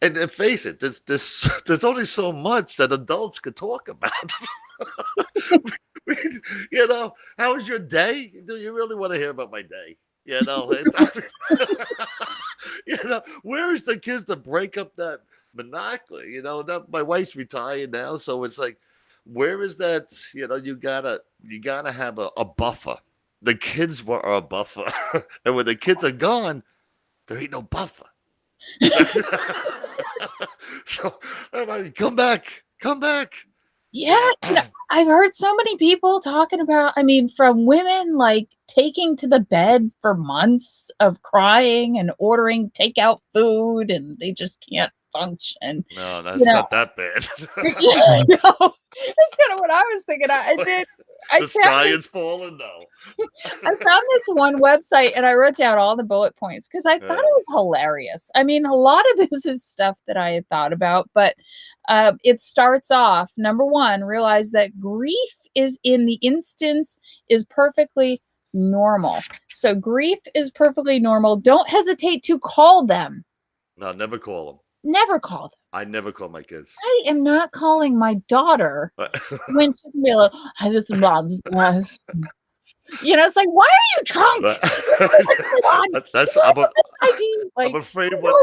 And face it, there's only so much that adults could talk about. How was your day? Do you really want to hear about my day? Where is the kids to break up that monopoly? That my wife's retired now, so it's like, where is that? You gotta have a buffer. The kids were a buffer, and when the kids are gone, there ain't no buffer. So I'm like, come back, come back. Yeah, I've heard so many people talking about, I mean, from women like taking to the bed for months of crying and ordering takeout food, and they just can't function. No, You that's know, not that bad. yeah, no, that's kind of what I was thinking. I The found sky this is falling now. I found this one website and I wrote down all the bullet points because I thought Right. it was hilarious. I mean, a lot of this is stuff that I had thought about, but It starts off, number one, realize that grief is in the instance is perfectly normal. So grief is perfectly normal. Don't hesitate to call them. No, never call them. Never call them. I never call my kids. I am not calling my daughter when she's gonna be like, "Hi, this is mom's house." You know, it's like, why are you drunk? That's I'm afraid what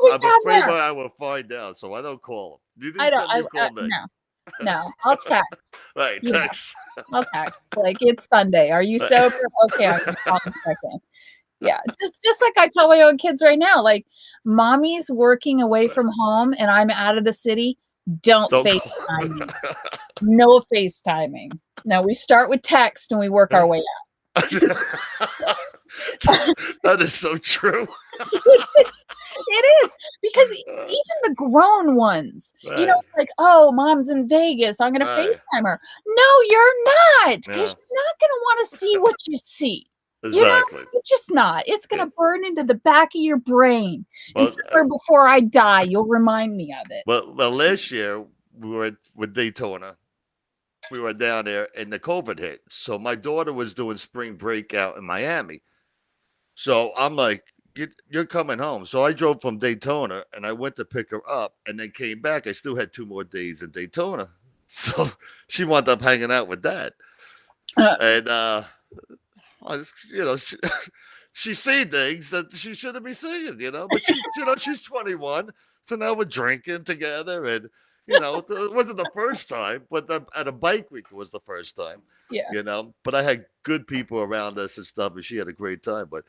I will find out, so I don't call them. You do I don't. something, you call me. No. I'll text. Right, You know, text. I'll text. Like, it's Sunday. Are you sober? Okay, I'm gonna call in a second. Yeah, just like I tell my own kids right now, like, mommy's working away from home and I'm out of the city. Don't Don't FaceTime call. me. No FaceTiming. No, we start with text and we work our way out. That is so true. It is because even the grown ones, Right. it's like, oh, mom's in Vegas. I'm going to FaceTime her. No, you're not, because you're not going to want to see what you see. Exactly. It's just not. It's going to burn into the back of your brain. Well, And somewhere before I die, you'll remind me of it. Well, last year we were with Daytona. We were down there and the COVID hit. So my daughter was doing spring break out in Miami. So I'm like, you're coming home. So I drove from Daytona and I went to pick her up and then came back. I still had 2 more days in Daytona. So she wound up hanging out with Dad. And, she's seen things that she shouldn't be seeing, but she's 21. So now we're drinking together and, it wasn't the first time, but at a bike week it was the first time. Yeah. But I had good people around us and stuff, and she had a great time. But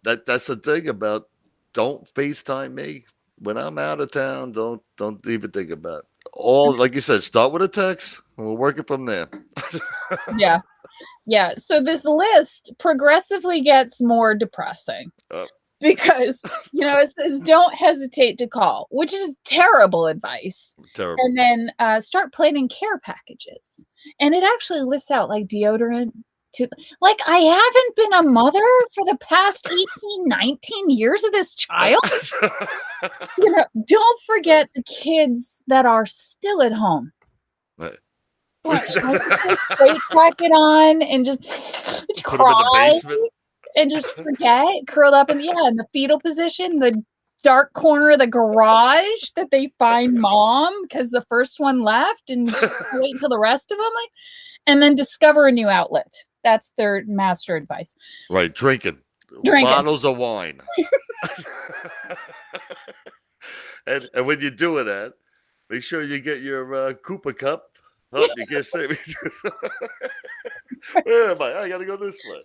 that's the thing about don't FaceTime me when I'm out of town. Don't even think about it. All like you said, start with a text, and we'll work it from there. Yeah. So this list progressively gets more depressing. Because, it says don't hesitate to call, which is terrible advice. Terrible. And then start planning care packages. And it actually lists out like deodorant. Like, I haven't been a mother for the past 18, 19 years of this child. Don't forget the kids that are still at home. Right. What? Straight jacket on and just Put them in the cry. basement. And just forget, curled up in the fetal position, the dark corner of the garage that they find mom because the first one left and wait until the rest of them, and then discover a new outlet. That's their master advice. Right, drinking. Bottles of wine. and when you're doing that, make sure you get your Cooper cup. Oh, you can't say me. Where am I? I gotta go this way.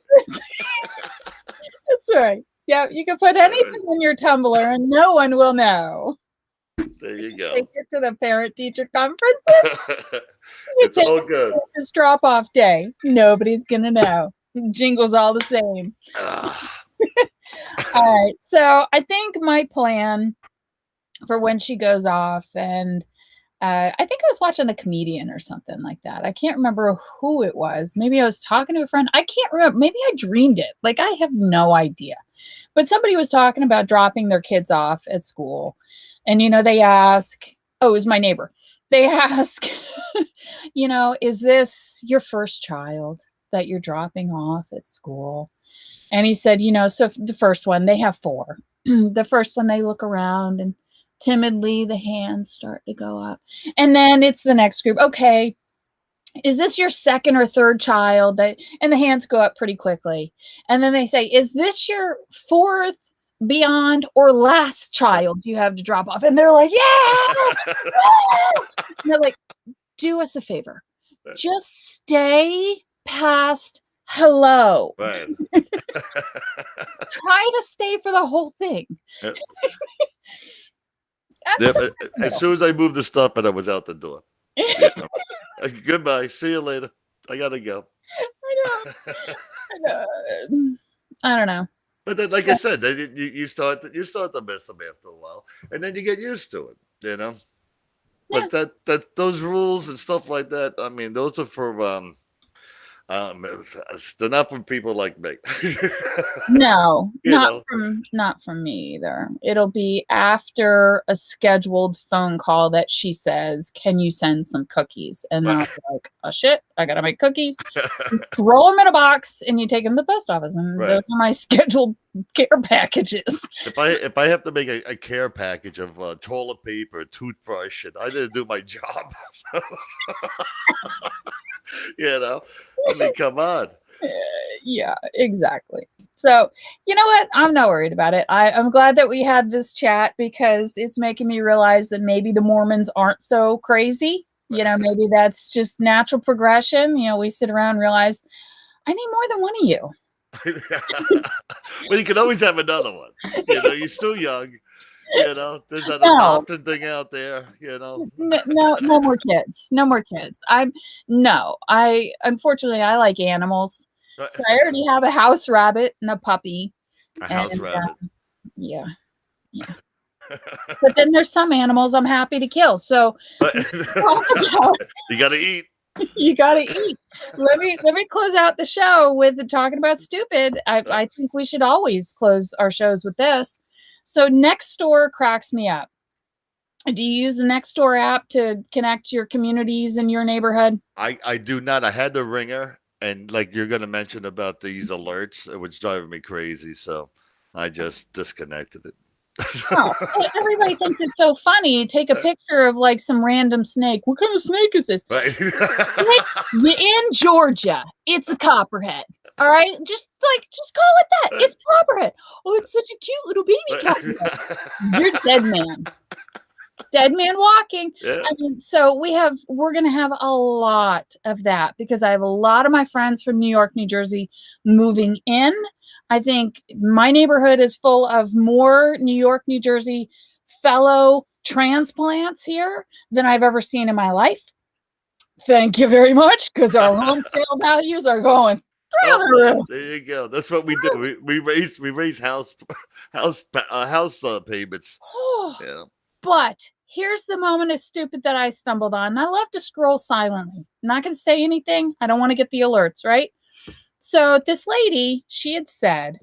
That's right. Yeah, you can put anything in your tumbler and no one will know. There you go. Take it to the parent-teacher conferences. It's all good. This drop-off day. Nobody's gonna know. Jingle's all the same. All right. So I think my plan for when she goes off, and I think I was watching a comedian or something like that. I can't remember who it was. Maybe I was talking to a friend. I can't remember. Maybe I dreamed it. Like, I have no idea. But somebody was talking about dropping their kids off at school. And, they ask, oh, it was my neighbor. They ask, is this your first child that you're dropping off at school? And he said, so the first one, they have 4. The first one, they look around and timidly the hands start to go up. And then it's the next group. Okay, is this your second or third child? And the hands go up pretty quickly. And then they say, is this your 4th, beyond, or last child you have to drop off? And they're like, yeah! And they're like, do us a favor. Just stay past hello. Right. Try to stay for the whole thing. As soon as I moved the stuff and I was out the door. Goodbye. See you later. I gotta go. I don't know. But then, like I said, then you start to miss them after a while, and then you get used to it. Yeah. But that those rules and stuff like that. I mean, those are for They're not from people like me. No, You know. not from me either. It'll be after a scheduled phone call that she says, "Can you send some cookies?" And then I'll be like, "Oh shit, I gotta make cookies." Throw them in a box and you take them to the post office, and Right. those are my scheduled care packages. If I have to make a care package of toilet paper, toothbrush, and I didn't do my job, you know. I mean, come on. Yeah, exactly. So, you know what? I'm not worried about it. I'm glad that we had this chat because it's making me realize that maybe the Mormons aren't so crazy. Maybe that's just natural progression. We sit around and realize I need more than one of you. Well, you can always have another one. You're still young. There's that No, adoption thing out there. no, no more kids. No more kids. I unfortunately I like animals. So I already have a house rabbit and a puppy. A And house rabbit. yeah, yeah. But then there's some animals I'm happy to kill. So You got to eat. you gotta eat. Let me close out the show with talking about stupid. I think we should always close our shows with this. So Nextdoor cracks me up. Do you use the Nextdoor app to connect your communities in your neighborhood? I do not. I had the ringer, and like you're going to mention about these alerts, it was driving me crazy. So I just disconnected it. Oh, everybody thinks it's so funny. Take a picture of like some random snake. What kind of snake is this? Right. You're in Georgia. It's a copperhead. All right, just call it that. It's copperhead. Oh, it's such a cute little baby copperhead. You're dead man. Dead man walking. Yeah. I mean, so we're gonna have a lot of that because I have a lot of my friends from New York, New Jersey moving in. I think my neighborhood is full of more New York, New Jersey fellow transplants here than I've ever seen in my life. Thank you very much, because our home sale values are going through the roof. There you go. That's what we do. We raise house payments. Yeah. But here's the moment of stupid that I stumbled on. And I love to scroll silently. I'm not going to say anything. I don't want to get the alerts, right? So this lady, she had said,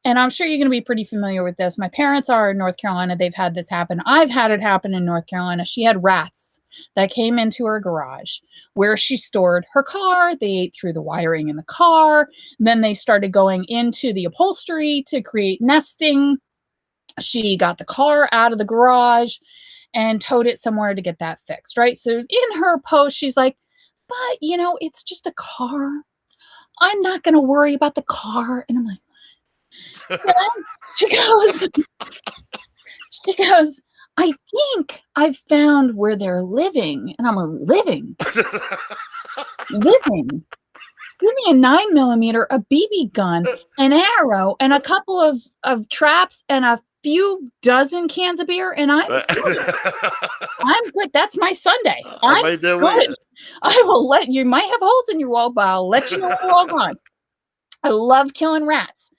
and I'm sure you're going to be pretty familiar with this. My parents are in North Carolina. They've had this happen. I've had it happen in North Carolina. She had rats that came into her garage where she stored her car. They ate through the wiring in the car. Then they started going into the upholstery to create nesting. She got the car out of the garage and towed it somewhere to get that fixed, right? So in her post, she's like, but it's just a car. I'm not going to worry about the car. And I'm like, so she goes, I think I've found where they're living. And I'm like, living. Give me a 9mm, a BB gun, an arrow, and a couple of traps and a few dozen cans of beer, and I'm good. That's my Sunday. I'm right there good. with you. I will let you might have holes in your wall, but I'll let you know when we're all gone. I love killing rats,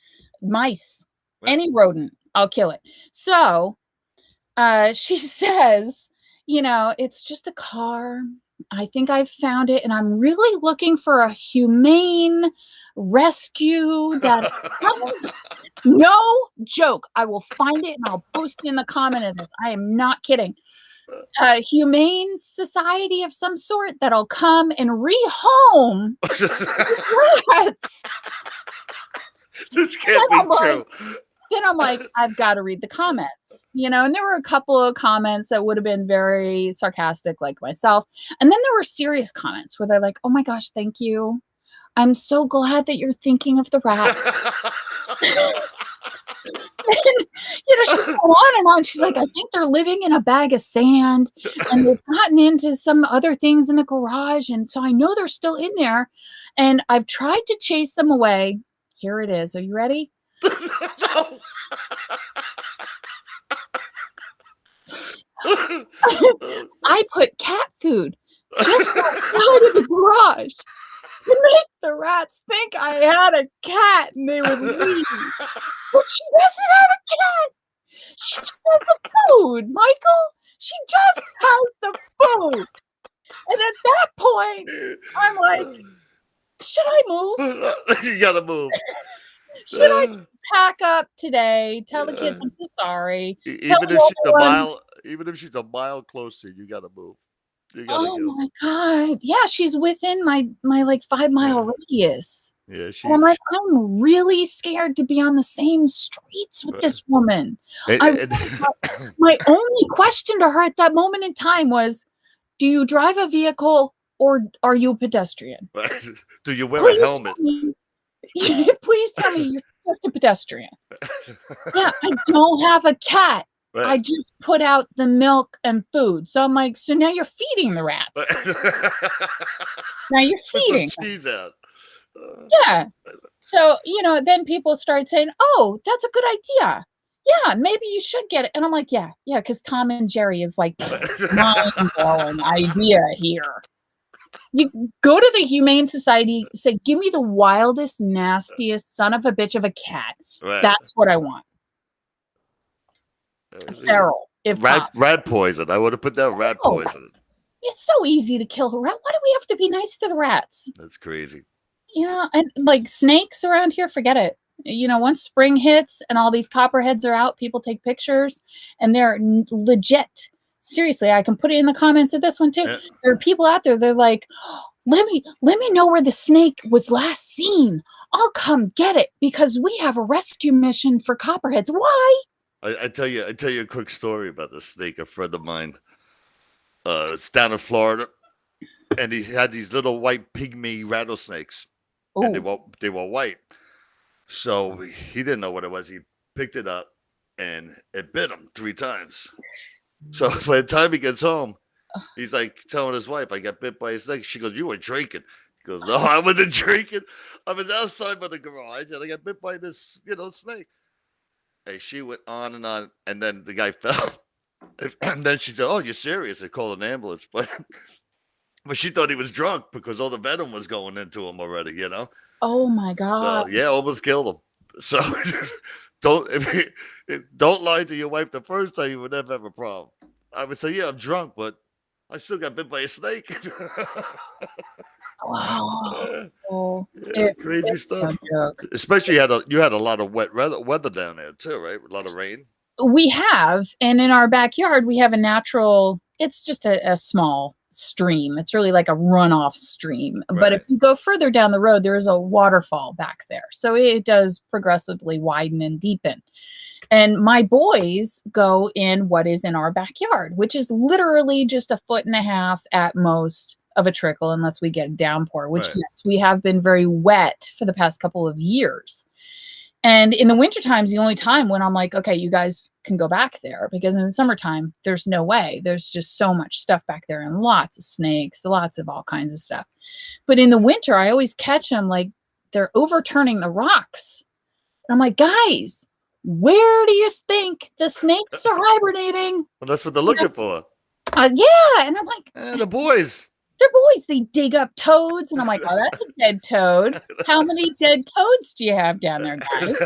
mice, any rodent. I'll kill it. So she says, it's just a car. I think I've found it, and I'm really looking for a humane rescue that no joke. I will find it and I'll post in the comment of this. I am not kidding. A humane society of some sort that'll come and rehome rats. This can't be true. Then I'm like, I've got to read the comments, and there were a couple of comments that would have been very sarcastic, like myself. And then there were serious comments where they're like, oh my gosh, thank you. I'm so glad that you're thinking of the rat. And, she's going on and on. She's like, I think they're living in a bag of sand and they've gotten into some other things in the garage. And so I know they're still in there. And I've tried to chase them away. Here it is. Are you ready? No. I put cat food just outside of the garage to make the rats think I had a cat and they would leave. But she doesn't have a cat. She just has the food, Michael. She just has the food. And at that point, I'm like, Should I move? You gotta move. Should I Uh, pack up today? Tell the kids uh, I'm so sorry. Tell even the if she's older a one, mile, even if she's a mile closer, you gotta move. You gotta oh go. my god, yeah, she's within my like 5 mile Yeah, radius. yeah. And I'm like, I'm really scared to be on the same streets with this woman. I really thought my only question to her at that moment in time was, do you drive a vehicle or are you a pedestrian? Do you wear a Please helmet? tell me. Please tell me you're just a pedestrian. Yeah, I don't have a cat. Right. I just put out the milk and food. So I'm like, so now you're feeding the rats. Now you're Put some feeding them. cheese out. Uh, Yeah. So, then people start saying, oh, that's a good idea. Yeah, maybe you should get it. And I'm like, yeah, because Tom and Jerry is like mind blowing idea here. You go to the Humane Society, say, give me the wildest, nastiest son of a bitch of a cat. right. That's what I want. Feral, if possible. Rat poison. I would have put that rat Oh, poison. it's so easy to kill a rat. Why do we have to be nice to the rats? That's crazy. Yeah, and like snakes around here, forget it. Once spring hits and all these copperheads are out, people take pictures and they're legit. Seriously, I can put it in the comments of this one too. Yeah. There are people out there, they're like, let me know where the snake was last seen. I'll come get it because we have a rescue mission for copperheads. Why? I tell you a quick story about the snake. A friend of mine, it's down in Florida, and he had these little white pygmy rattlesnakes, and Oh, they were white. So he didn't know what it was. He picked it up, and it bit him 3 times. So by the time he gets home, he's like telling his wife, "I got bit by a snake." She goes, "You were drinking." He goes, "No, I wasn't drinking. I was outside by the garage, and I got bit by this, snake." And she went on, and then the guy fell. And then she said, "Oh, you're serious?" They called an ambulance, but she thought he was drunk because all the venom was going into him already. oh my God. Yeah, almost killed him. So don't lie to your wife the first time. You would never have a problem. I would say, "Yeah, I'm drunk, but I still got bit by a snake." Wow. Yeah, Oh, yeah, crazy it's no stuff. joke. Especially you had a lot of wet weather down there too, right? A lot of rain. We have, and in our backyard, we have a natural, it's just a small stream. It's really like a runoff stream. But if Right. you go further down the road, there is a waterfall back there. So it does progressively widen and deepen. And my boys go in what is in our backyard, which is literally just a foot and a half at most of a trickle, unless we get a downpour, which, Right. yes, we have been very wet for the past couple of years. And in the winter times, the only time when I'm like, okay, you guys can go back there, because in the summertime, there's no way. There's just so much stuff back there and lots of snakes, lots of all kinds of stuff. But in the winter, I always catch them like they're overturning the rocks. And I'm like, guys, where do you think the snakes are hibernating? Well, that's what they're looking for. Yeah. And I'm like, The boys. they're boys. They dig up toads. And I'm like, oh, that's a dead toad. How many dead toads do you have down there, guys?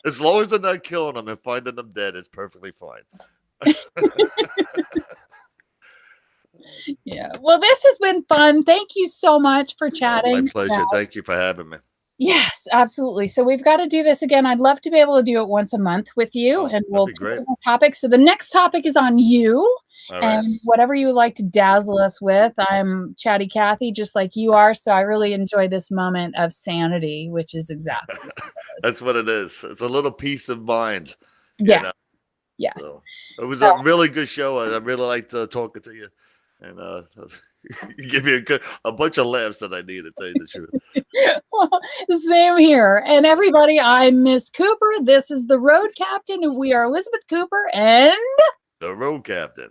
As long as they're not killing them and finding them dead, it's perfectly fine. Yeah. Well, this has been fun. Thank you so much for chatting. My pleasure. Thank you for having me. Yes, absolutely. So we've got to do this again. I'd love to be able to do it once a month with you, Oh, and we'll that'd be great. pick a topic. So the next topic is on you, All right. and whatever you would like to dazzle us with. I'm Chatty Cathy, just like you are. So I really enjoy this moment of sanity, which is exactly what it is. That's what it is. It's a little peace of mind. Yes. Yes. So it was a really good show. I really liked talking to you, and you give me a bunch of laughs that I need, to tell you the truth. Well, same here. And everybody, I'm Miss Cooper. This is the Road Captain, and we are Elizabeth Cooper and The Road Captain.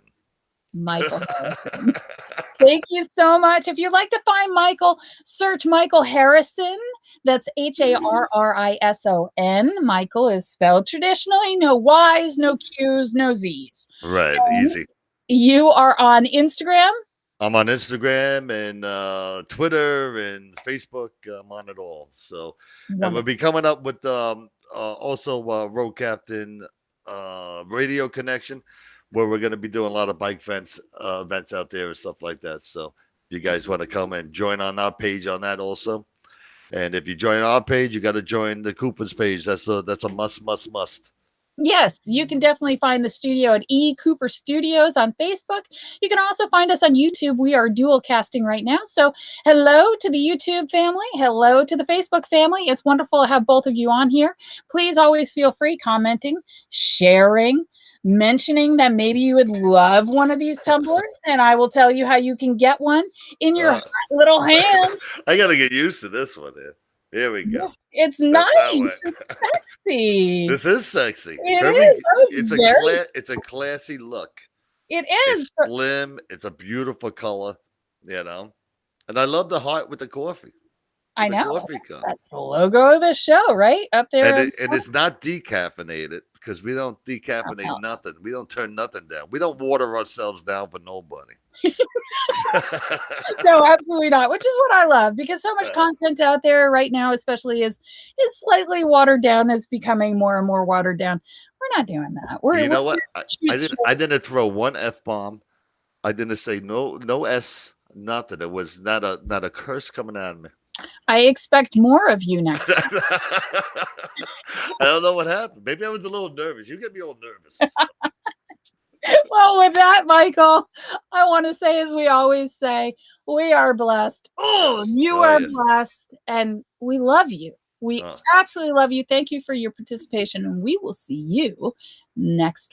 Michael Harrison. Thank you so much. If you'd like to find Michael, search Michael Harrison. That's Harrison. Michael is spelled traditionally. No Y's, no Q's, no Z's. Right. Easy. You are on Instagram. I'm on Instagram and Twitter and Facebook. I'm on it all. So, and we'll be coming up with also Road Captain Radio Connection, where we're going to be doing a lot of bike events out there and stuff like that. So you guys want to come and join on our page on that also. And if you join our page, you got to join the Cooper's page. That's a must. Yes, you can definitely find the studio at E. Cooper Studios on Facebook. You can also find us on YouTube. We are dual casting right now. So, hello to the YouTube family. Hello to the Facebook family. It's wonderful to have both of you on here. Please always feel free commenting, sharing, mentioning that maybe you would love one of these tumblers, and I will tell you how you can get one in your Uh, hot little hand. I got to get used to this one here. Here we go. It's That nice. way. It's sexy. This is sexy. It Very. is. That was very. It's a classy look. It is. It's slim. It's a beautiful color. You know, and I love the heart with the coffee. I With the know. coffee cup. That's the logo of the show, right? Up there. And it's not decaffeinated because we don't decaffeinate no. nothing. We don't turn nothing down. We don't water ourselves down for nobody. No, absolutely not. Which is what I love, because so much content out there right now, especially is slightly watered down, is becoming more and more watered down. We're not doing that. You know what? Shoot I didn't throw one F bomb. I didn't say no S, nothing. It was not a curse coming out of me. I expect more of you next time. I don't know what happened. Maybe I was a little nervous. You get me all nervous. Well, with that, Michael, I want to say, as we always say, we are blessed. Oh, you are blessed, and we love you. We absolutely love you. Thank you for your participation, and we will see you next month.